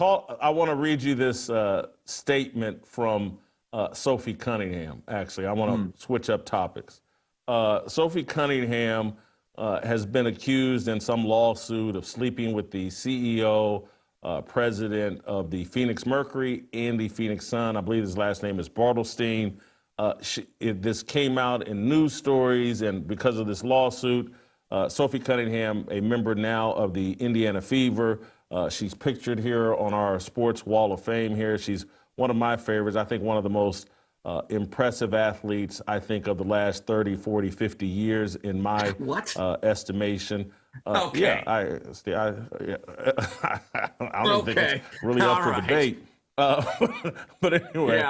I want to read you this statement from Sophie Cunningham, actually. I want to switch up topics. Sophie Cunningham has been accused in some lawsuit of sleeping with the CEO, president of the Phoenix Mercury and the Phoenix Sun. I believe his last name is Bartelstein. This came out in news stories, and because of this lawsuit, Sophie Cunningham, a member now of the Indiana Fever, she's pictured here on our Sports Wall of Fame here. She's one of my favorites. I think one of the most impressive athletes, I think, of the last 30, 40, 50 years in my estimation. Okay. Yeah, I don't think it's really up for debate. But anyway,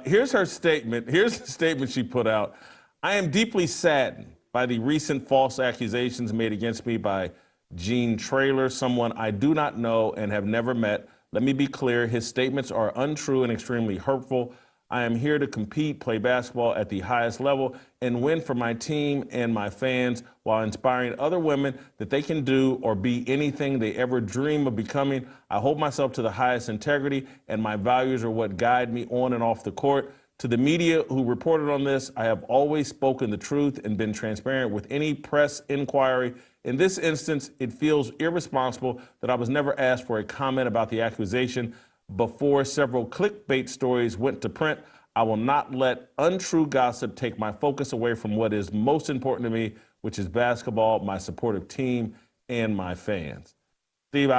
here's her statement. Here's the statement she put out. I am deeply saddened by the recent false accusations made against me by Gene Traylor, someone I do not know and have never met. Let me be clear, his statements are untrue and extremely hurtful. I am here to compete, play basketball at the highest level, and win for my team and my fans while inspiring other women that they can do or be anything they ever dream of becoming. I hold myself to the highest integrity, and my values are what guide me on and off the court. To the media who reported on this, I have always spoken the truth and been transparent with any press inquiry. In this instance, it feels irresponsible that I was never asked for a comment about the accusation before several clickbait stories went to print. I will not let untrue gossip take my focus away from what is most important to me, which is basketball, my supportive team, and my fans. Steve,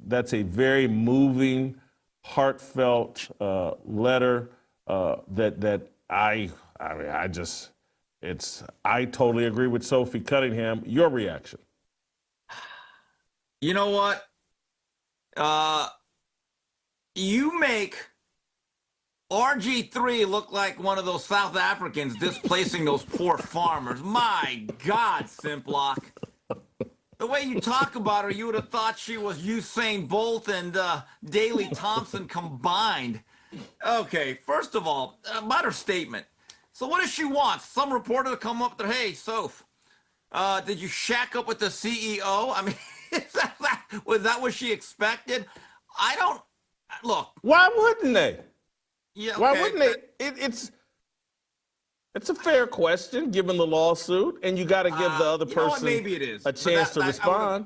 that's a very moving, heartfelt letter I totally agree with Sophie Cunningham. Your reaction? You know what? You make RG3 look like one of those South Africans displacing those poor farmers. My God, Simplock. The way you talk about her, you would have thought she was Usain Bolt and Daley Thompson combined. Okay, first of all, about her statement. So what does she want? Some reporter to come up with her, hey, Soph, did you shack up with the CEO? I mean, was that what she expected? I don't, look. Why wouldn't they? Yeah, okay. Why wouldn't they? It's a fair question, given the lawsuit, and you got to give the other person maybe it is, a chance to respond.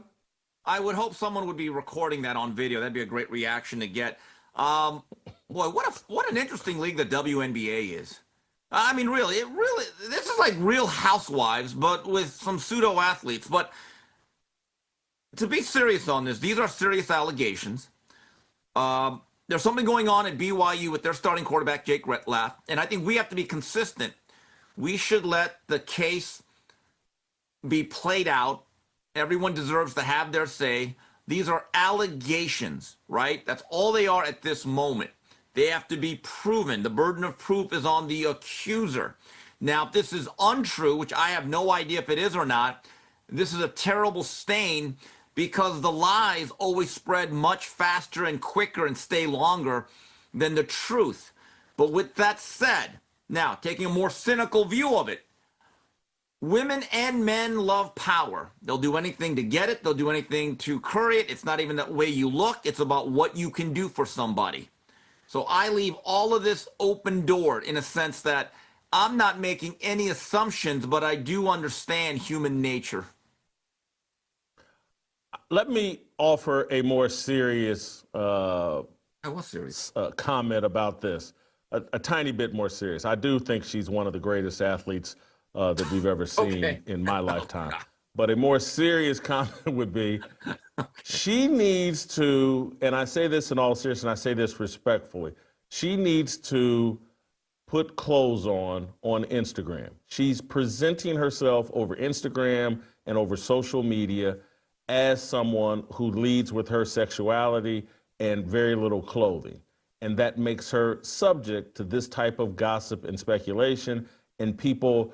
I would hope someone would be recording that on video. That'd be a great reaction to get. Boy, what an interesting league the WNBA is. I mean, really, this is like Real Housewives, but with some pseudo athletes. But to be serious on this, these are serious allegations. There's something going on at BYU with their starting quarterback, Jake Retlaff, and I think we have to be consistent. We should let the case be played out. Everyone deserves to have their say. These are allegations, right? That's all they are at this moment. They have to be proven. The burden of proof is on the accuser. Now, if this is untrue, which I have no idea if it is or not, this is a terrible stain because the lies always spread much faster and quicker and stay longer than the truth. But with that said, now, taking a more cynical view of it, women and men love power. They'll do anything to get it. They'll do anything to curry it. It's not even the way you look. It's about what you can do for somebody. So I leave all of this open-doored in a sense that I'm not making any assumptions, but I do understand human nature. Let me offer a more serious comment about this. A tiny bit more serious. I do think she's one of the greatest athletes that we've ever seen in my lifetime. But a more serious comment would be, she needs to, and I say this in all seriousness, and I say this respectfully, she needs to put clothes on Instagram. She's presenting herself over Instagram and over social media as someone who leads with her sexuality and very little clothing. And that makes her subject to this type of gossip and speculation, and people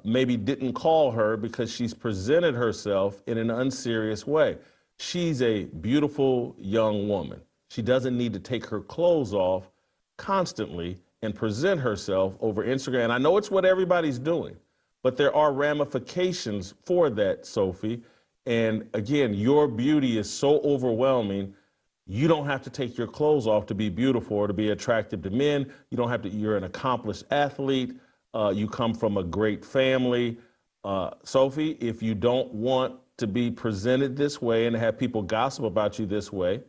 maybe didn't call her because she's presented herself in an unserious way. She's a beautiful young woman. She doesn't need to take her clothes off constantly and present herself over Instagram. And I know it's what everybody's doing, but there are ramifications for that, Sophie. And again, your beauty is so overwhelming. you don't have to take your clothes off to be beautiful or to be attractive to men. You don't have to, you're an accomplished athlete. You come from a great family. Sophie, if you don't want to be presented this way and have people gossip about you this way,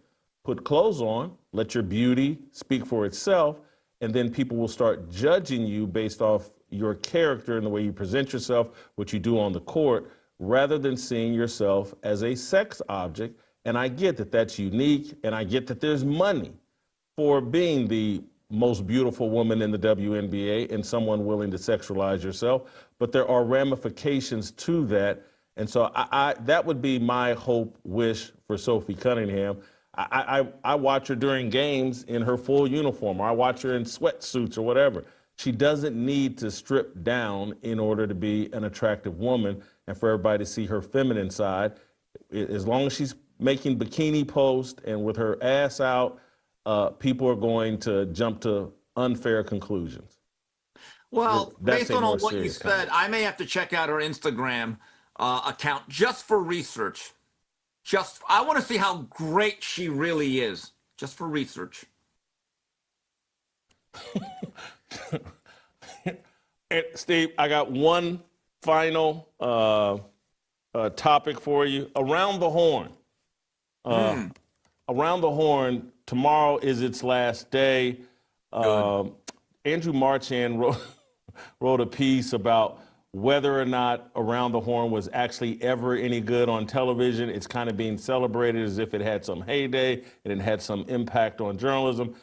put clothes on, let your beauty speak for itself, and then people will start judging you based off your character and the way you present yourself, what you do on the court, rather than seeing yourself as a sex object. And I get that that's unique, and I get that there's money for being the most beautiful woman in the WNBA and someone willing to sexualize yourself, but there are ramifications to that. And so that would be my hope, wish for Sophie Cunningham. I watch her during games in her full uniform, or I watch her in sweatsuits or whatever. She doesn't need to strip down in order to be an attractive woman and for everybody to see her feminine side. As long as she's making bikini posts and with her ass out, people are going to jump to unfair conclusions. Well, based on what you said, I may have to check out her Instagram account just for research. I want to see how great she really is, just for research. And Steve, I got one final topic for you. Around the Horn. Around the Horn, tomorrow is its last day. Andrew Marchand wrote a piece about whether or not Around the Horn was actually ever any good on television. It's kind of being celebrated as if it had some heyday and it had some impact on journalism.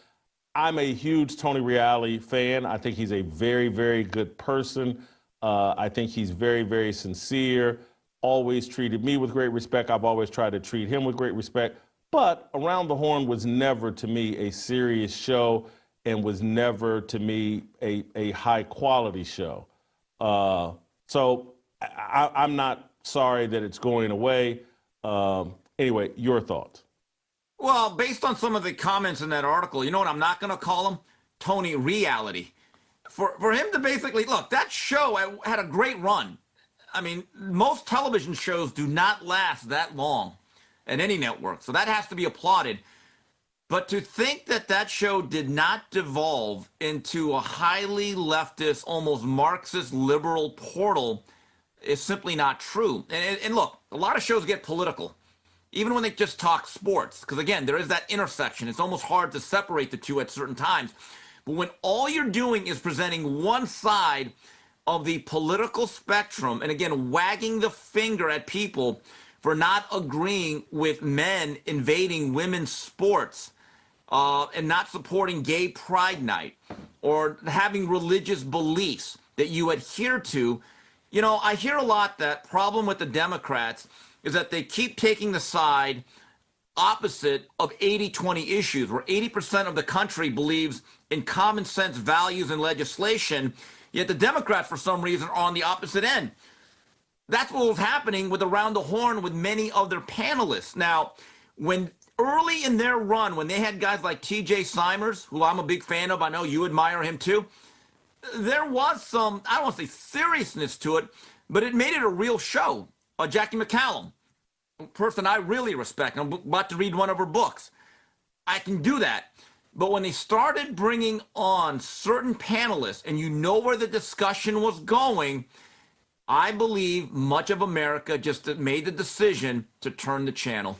I'm a huge Tony Reali fan. I think he's a very, very good person. I think he's very, very sincere, always treated me with great respect. I've always tried to treat him with great respect. But Around the Horn was never, to me, a serious show and was never, to me, a high-quality show. So I'm not sorry that it's going away. Anyway, your thoughts? Well, based on some of the comments in that article, you know what I'm not going to call him? Tony Reality. For him to basically, look, that show had a great run. I mean, most television shows do not last that long at any network, so that has to be applauded. But to think that that show did not devolve into a highly leftist, almost Marxist liberal portal is simply not true. And look, a lot of shows get political, even when they just talk sports, because again, there is that intersection. It's almost hard to separate the two at certain times. But when all you're doing is presenting one side of the political spectrum, and again, wagging the finger at people for not agreeing with men invading women's sports, and not supporting gay pride night, or having religious beliefs that you adhere to, you know, I hear a lot that problem with the Democrats is that they keep taking the side opposite of 80-20 issues, where 80% of the country believes in common sense values and legislation, yet the Democrats, for some reason, are on the opposite end. That's what was happening with Around the Horn with many of their panelists. Now, when early in their run, when they had guys like TJ Simers, who I'm a big fan of, I know you admire him too, there was some, I don't want to say seriousness to it, but it made it a real show. Jackie McCallum, a person I really respect. I'm about to read one of her books. I can do that. But when they started bringing on certain panelists and you know where the discussion was going, I believe much of America just made the decision to turn the channel.